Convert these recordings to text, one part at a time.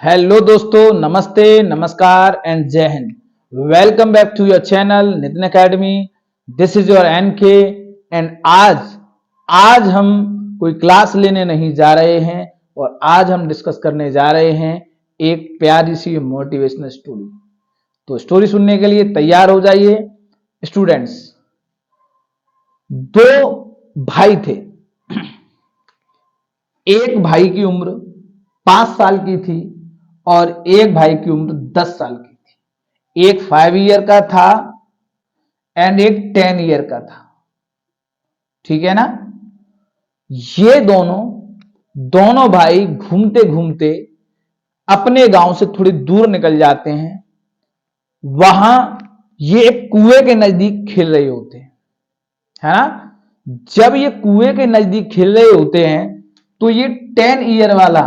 Hello दोस्तों, नमस्ते, नमस्कार एंड जय हिंद। Welcome back to your channel Nitin academy. This is your NK and आज हम कोई क्लास लेने नहीं जा रहे हैं और आज हम डिस्कस करने जा रहे हैं एक प्यारी सी मोटिवेशनल स्टोरी। तो स्टोरी सुनने के लिए तैयार हो जाइए स्टूडेंट्स। दो भाई थे। एक भाई की उम्र 5 साल की थी और एक भाई की उम्र 10 साल की थी। एक 5 ईयर का था एंड एक 10 ईयर का था। ठीक है ना। ये दोनों भाई घूमते घूमते अपने गांव से थोड़ी दूर निकल जाते हैं। वहां ये एक कुएं के नजदीक खेल रहे होते हैं, है ना। जब ये कुएं के नजदीक खेल रहे होते हैं तो ये 10 ईयर वाला,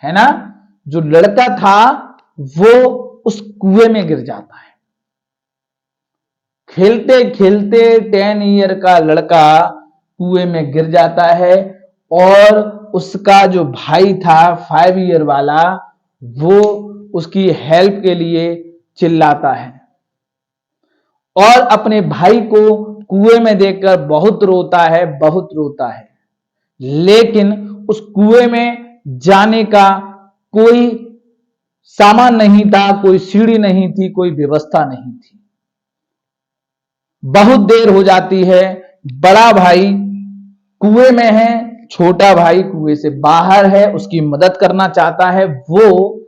है ना, जो लड़का था वो उस कुएं में गिर जाता है। खेलते खेलते 10 ईयर का लड़का कुएं में गिर जाता है और उसका जो भाई था 5 ईयर वाला, वो उसकी हेल्प के लिए चिल्लाता है और अपने भाई को कुएं में देखकर बहुत रोता है, बहुत रोता है। लेकिन उस कुएं में जाने का कोई सामान नहीं था, कोई सीढ़ी नहीं थी, कोई व्यवस्था नहीं थी। बहुत देर हो जाती है। बड़ा भाई कुएं में है, छोटा भाई कुएं से बाहर है, उसकी मदद करना चाहता है। वो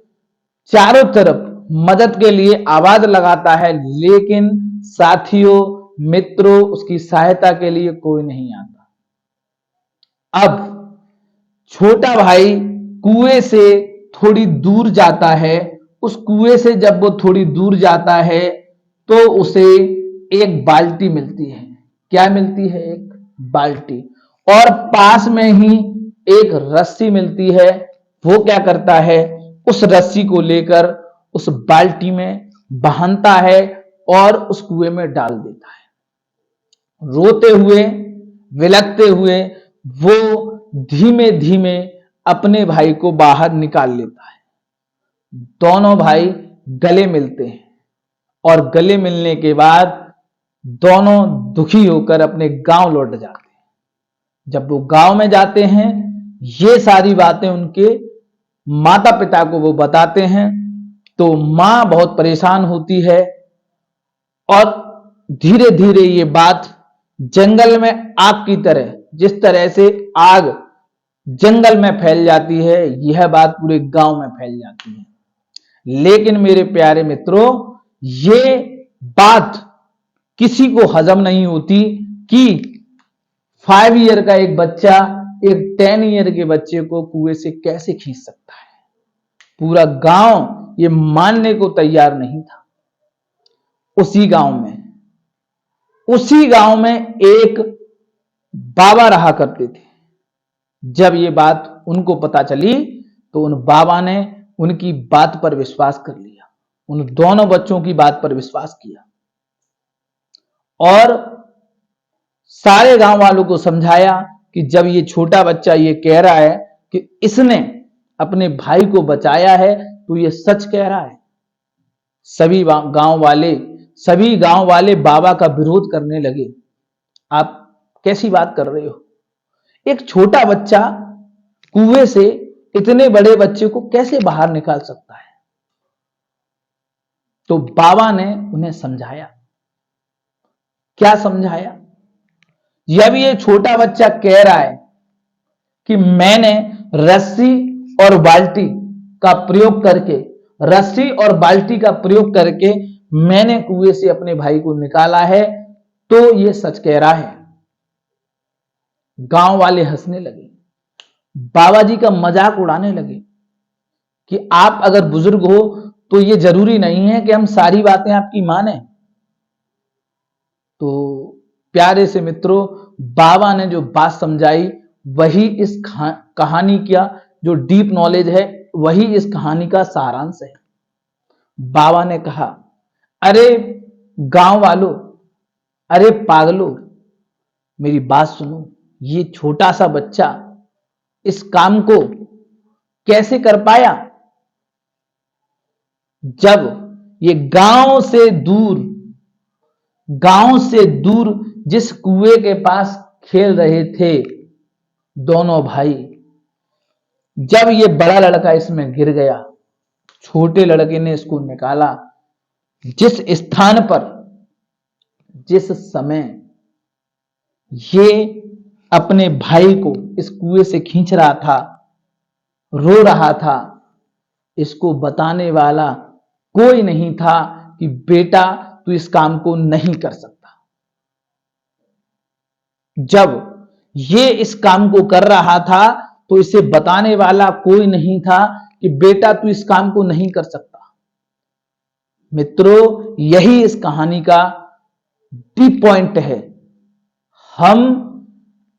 चारों तरफ मदद के लिए आवाज लगाता है, लेकिन साथियों, मित्रों, उसकी सहायता के लिए कोई नहीं आता। अब छोटा भाई कुएं से थोड़ी दूर जाता है। उस कुएं से जब वो थोड़ी दूर जाता है तो उसे एक बाल्टी मिलती है। क्या मिलती है? एक बाल्टी। और पास में ही एक रस्सी मिलती है। वो क्या करता है? उस रस्सी को लेकर उस बाल्टी में बांधता है और उस कुएं में डाल देता है। रोते हुए, विलखते हुए वो धीमे धीमे अपने भाई को बाहर निकाल लेता है। दोनों भाई गले मिलते हैं और गले मिलने के बाद दोनों दुखी होकर अपने गांव लौट जाते हैं। जब वो गांव में जाते हैं, ये सारी बातें उनके माता पिता को वो बताते हैं तो मां बहुत परेशान होती है और धीरे धीरे ये बात जंगल में आग की तरह, जिस तरह से आग जंगल में फैल जाती है, यह बात पूरे गांव में फैल जाती है। लेकिन मेरे प्यारे मित्रों, ये बात किसी को हजम नहीं होती कि 5 ईयर का एक बच्चा एक 10 ईयर के बच्चे को कुएं से कैसे खींच सकता है। पूरा गांव ये मानने को तैयार नहीं था। उसी गांव में एक बाबा रहा करते थे। जब ये बात उनको पता चली तो उन बाबा ने उनकी बात पर विश्वास कर लिया, उन दोनों बच्चों की बात पर विश्वास किया और सारे गांव वालों को समझाया कि जब ये छोटा बच्चा ये कह रहा है कि इसने अपने भाई को बचाया है तो ये सच कह रहा है। सभी गांव वाले बाबा का विरोध करने लगे। आप कैसी बात कर रहे हो? एक छोटा बच्चा कुएं से इतने बड़े बच्चे को कैसे बाहर निकाल सकता है? तो बाबा ने उन्हें समझाया। क्या समझाया? जब ये छोटा बच्चा कह रहा है कि मैंने रस्सी और बाल्टी का प्रयोग करके मैंने कुएं से अपने भाई को निकाला है, तो ये सच कह रहा है। गांव वाले हंसने लगे, बाबा जी का मजाक उड़ाने लगे कि आप अगर बुजुर्ग हो तो ये जरूरी नहीं है कि हम सारी बातें आपकी माने। तो प्यारे से मित्रों, बाबा ने जो बात समझाई वही इस कहानी का जो डीप नॉलेज है, वही इस कहानी का सारांश है। बाबा ने कहा, अरे गांव वालों, अरे पागलों, मेरी बात सुनो। ये छोटा सा बच्चा इस काम को कैसे कर पाया? जब ये गांव से दूर जिस कुएं के पास खेल रहे थे दोनों भाई, जब ये बड़ा लड़का इसमें गिर गया, छोटे लड़के ने इसको निकाला। जिस स्थान पर, जिस समय ये अपने भाई को इस कुएं से खींच रहा था, रो रहा था, इसको बताने वाला कोई नहीं था कि बेटा तू इस काम को नहीं कर सकता। जब ये इस काम को कर रहा था तो इसे बताने वाला कोई नहीं था कि बेटा तू इस काम को नहीं कर सकता। मित्रों, यही इस कहानी का डीप पॉइंट है। हम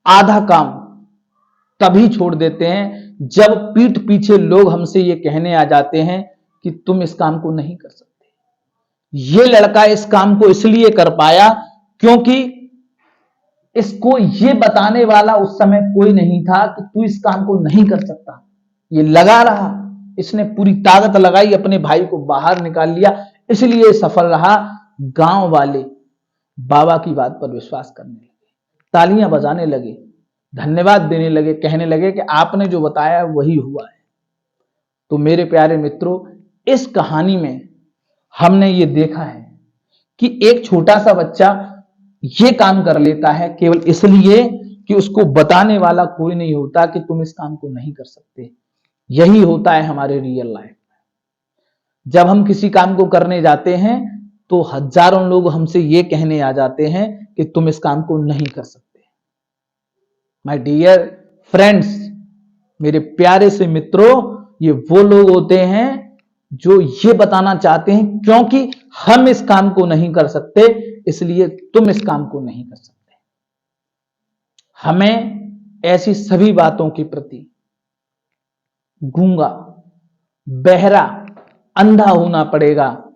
आधा काम तभी छोड़ देते हैं जब पीठ पीछे लोग हमसे ये कहने आ जाते हैं कि तुम इस काम को नहीं कर सकते। ये लड़का इस काम को इसलिए कर पाया क्योंकि इसको ये बताने वाला उस समय कोई नहीं था कि तू इस काम को नहीं कर सकता। ये लगा रहा, इसने पूरी ताकत लगाई, अपने भाई को बाहर निकाल लिया, इसलिए सफल रहा। गांव वाले बाबा की बात पर विश्वास करने लगे, तालियां बजाने लगे, धन्यवाद देने लगे, कहने लगे कि आपने जो बताया वही हुआ है। तो मेरे प्यारे मित्रों, इस कहानी में हमने ये देखा है कि एक छोटा सा बच्चा ये काम कर लेता है केवल इसलिए कि उसको बताने वाला कोई नहीं होता कि तुम इस काम को नहीं कर सकते। यही होता है हमारे रियल लाइफ में। जब हम किसी काम को करने जाते हैं तो हजारों लोग हमसे ये कहने आ जाते हैं कि तुम इस काम को नहीं कर सकते। माय डियर फ्रेंड्स, मेरे प्यारे से मित्रों, ये वो लोग होते हैं जो ये बताना चाहते हैं क्योंकि हम इस काम को नहीं कर सकते इसलिए तुम इस काम को नहीं कर सकते। हमें ऐसी सभी बातों के प्रति गूंगा, बहरा, अंधा होना पड़ेगा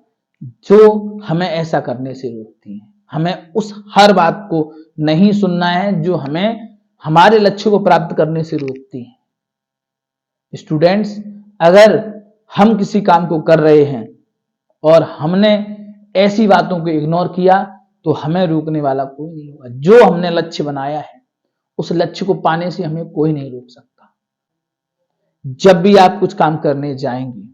जो हमें ऐसा करने से रोकती है। हमें उस हर बात को नहीं सुनना है जो हमें हमारे लक्ष्य को प्राप्त करने से रोकती है। स्टूडेंट्स, अगर हम किसी काम को कर रहे हैं और हमने ऐसी बातों को इग्नोर किया तो हमें रोकने वाला कोई नहीं होगा। जो हमने लक्ष्य बनाया है उस लक्ष्य को पाने से हमें कोई नहीं रोक सकता। जब भी आप कुछ काम करने जाएंगे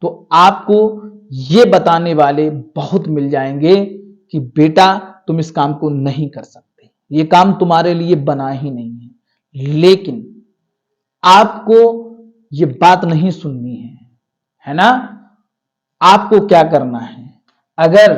तो आपको ये बताने वाले बहुत मिल जाएंगे कि बेटा तुम इस काम को नहीं कर सकते, ये काम तुम्हारे लिए बना ही नहीं है। लेकिन आपको ये बात नहीं सुननी है ना? आपको क्या करना है? अगर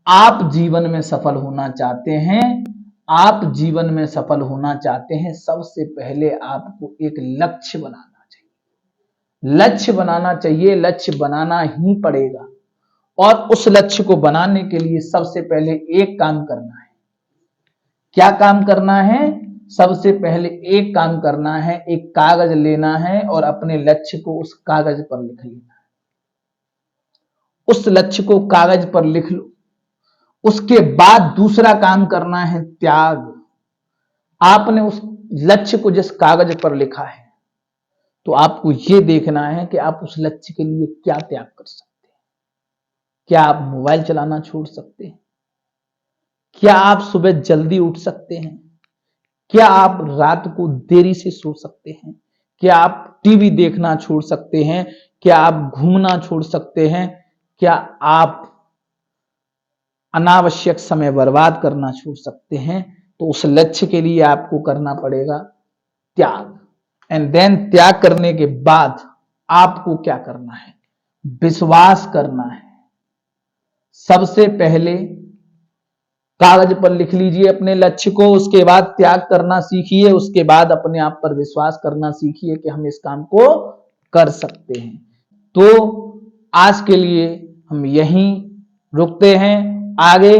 आप जीवन में सफल होना चाहते हैं, आप जीवन में सफल होना चाहते हैं, सबसे पहले आपको एक लक्ष्य बनाना चाहिए। लक्ष्य बनाना चाहिए, लक्ष्य बनाना ही पड़ेगा। और उस लक्ष्य को बनाने के लिए सबसे पहले एक काम करना है। क्या काम करना है? सबसे पहले एक काम करना है, एक कागज लेना है और अपने लक्ष्य को उस कागज पर लिख लेना है। उस लक्ष्य को कागज पर लिख लो। उसके बाद दूसरा काम करना है त्याग। आपने उस लक्ष्य को जिस कागज पर लिखा है तो आपको यह देखना है कि आप उस लक्ष्य के लिए क्या त्याग कर सकते हैं। क्या आप मोबाइल चलाना छोड़ सकते हैं? क्या आप सुबह जल्दी उठ सकते हैं? क्या आप रात को देरी से सो सकते हैं? क्या आप टीवी देखना छोड़ सकते हैं? क्या आप घूमना छोड़ सकते हैं? क्या आप अनावश्यक समय बर्बाद करना छोड़ सकते हैं? तो उस लक्ष्य के लिए आपको करना पड़ेगा त्याग। एंड देन त्याग करने के बाद आपको क्या करना है? विश्वास करना है। सबसे पहले कागज पर लिख लीजिए अपने लक्ष्य को, उसके बाद त्याग करना सीखिए, उसके बाद अपने आप पर विश्वास करना सीखिए कि हम इस काम को कर सकते हैं। तो आज के लिए हम यहीं रुकते हैं। आगे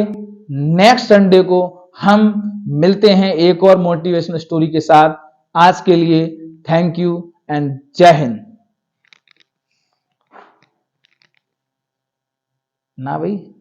नेक्स्ट संडे को हम मिलते हैं एक और मोटिवेशनल स्टोरी के साथ। आज के लिए थैंक यू एंड जय हिंद। ना भाई।